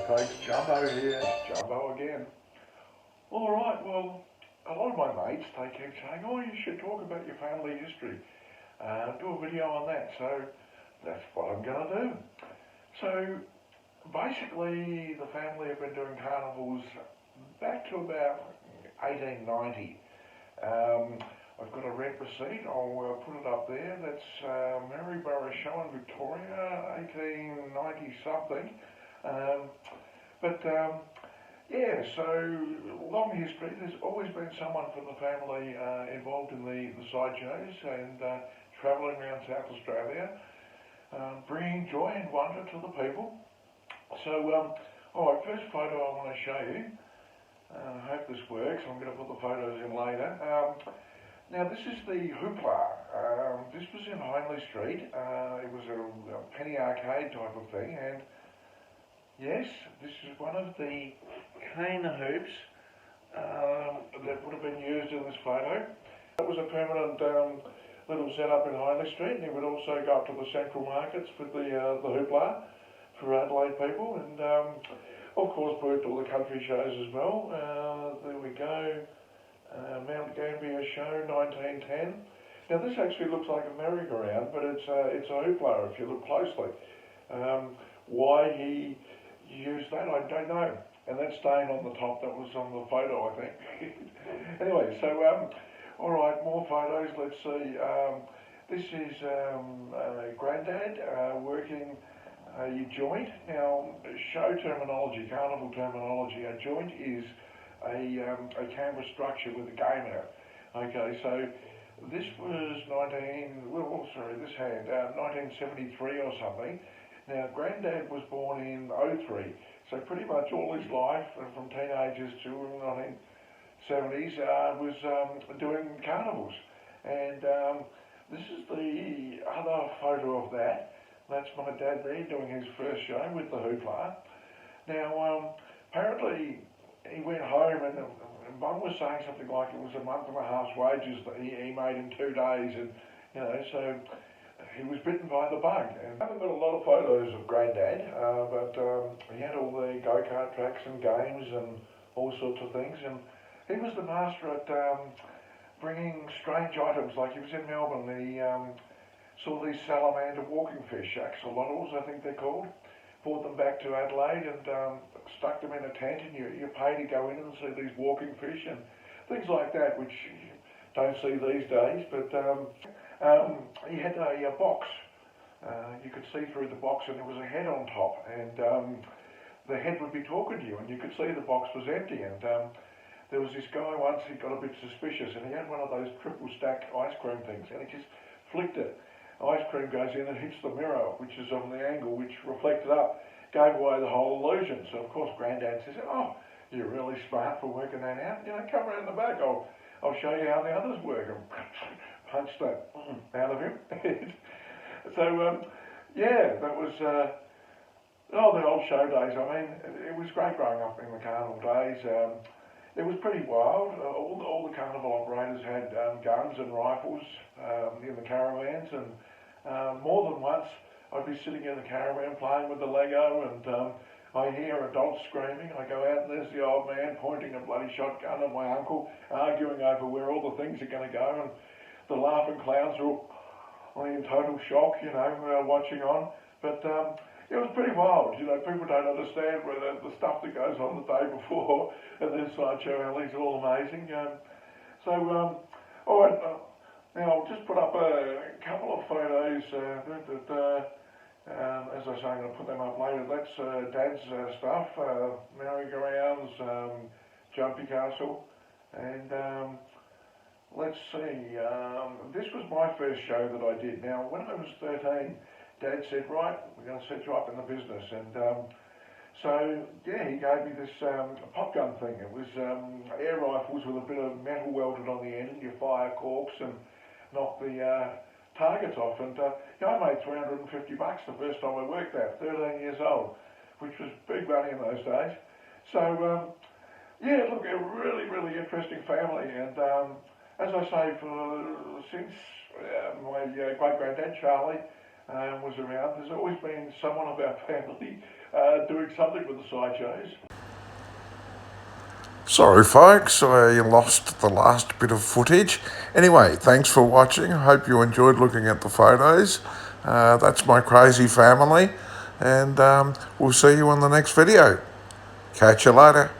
folks, Jumbo here, Jumbo again. Alright, well, a lot of my mates, they keep saying, oh, you should talk about your family history. Do a video on that, so that's what I'm going to do. So, basically, the family have been doing carnivals back to about 1890. I've got a rent receipt, I'll put it up there. That's Maryborough Show in Victoria, 1890 something. Yeah, so long history. There's always been someone from the family involved in the sideshows and travelling around South Australia, bringing joy and wonder to the people. So, alright, first photo I want to show you. I hope this works. I'm going to put the photos in later. Now this is the Hoopla. This was in Hindley Street. It was a penny arcade type of thing, and yes, this is one of the cane hoops that would have been used in this photo. It was a permanent little setup in Hindley Street, and it would also go up to the central markets with the Hoopla for Adelaide people, and of course worked all the country shows as well. There we go. Mount Gambier Show, 1910. Now this actually looks like a merry-go-round, but it's a hoopla if you look closely. Why he used that, I don't know. And that stain on the top, that was on the photo, I think. Anyway, so, alright, more photos, let's see. This is Grandad working a joint. Now, show terminology, carnival terminology, a joint is a canvas structure with a game in it. Okay, so this was 1973 or something. Now, Grandad was born in '03, so pretty much all his life, from teenagers to 1970s, was doing carnivals. And this is the other photo of that. That's my dad there doing his first show with the hoopla. Now, apparently he went home and Mum was saying something like it was a month and a half's wages that he made in 2 days, and you know, so he was bitten by the bug. And I haven't got a lot of photos of Grandad, but he had all the go-kart tracks and games and all sorts of things, and he was the master at bringing strange items. Like he was in Melbourne, he saw these salamander walking fish, axolotls I think they're called, brought them back to Adelaide and stuck them in a tent, and you pay to go in and see these walking fish and things like that, which you don't see these days. But he had a box. You could see through the box, and there was a head on top, and the head would be talking to you, and you could see the box was empty. And there was this guy once, he got a bit suspicious, and he had one of those triple stack ice cream things, and he just flicked it. Ice cream goes in and hits the mirror, which is on the angle, which reflected up, gave away the whole illusion. So of course Grandad says, oh, you're really smart for working that out. You know, come around the back, I'll show you how the others work. And punch that out of him. So, yeah, that was, the old show days. I mean, it was great growing up in the carnival days. It was pretty wild. All the carnival operators had guns and rifles in the caravans, and more than once I'd be sitting in the caravan playing with the Lego, and I hear adults screaming. I go out and there's the old man pointing a bloody shotgun at my uncle, arguing over where all the things are going to go, and the laughing clowns are all in total shock, you know, watching on. But it was pretty wild, you know. People don't understand where the stuff that goes on the day before, and then Sideshow Alley's all amazing. All right, now I'll just put up a couple of photos. As I say, I'm going to put them up later. That's Dad's stuff, merry-go-rounds, Jumpy Castle, and let's see. This was my first show that I did. Now, when I was 13, Dad said, right, we're going to set you up in the business. And so, yeah, he gave me this pop gun thing. It was air rifles with a bit of metal welded on the end, and you fire corks and knock the targets off. And I made $350 the first time I worked there, 13 years old, which was big money in those days. So, yeah, look, a really, really interesting family. And as I say, since my great-granddad Charlie was around. There's always been someone of our family doing something with the sideshows. Sorry folks, I lost the last bit of footage. Anyway, thanks for watching. I hope you enjoyed looking at the photos. That's my crazy family, and we'll see you on the next video. Catch you later.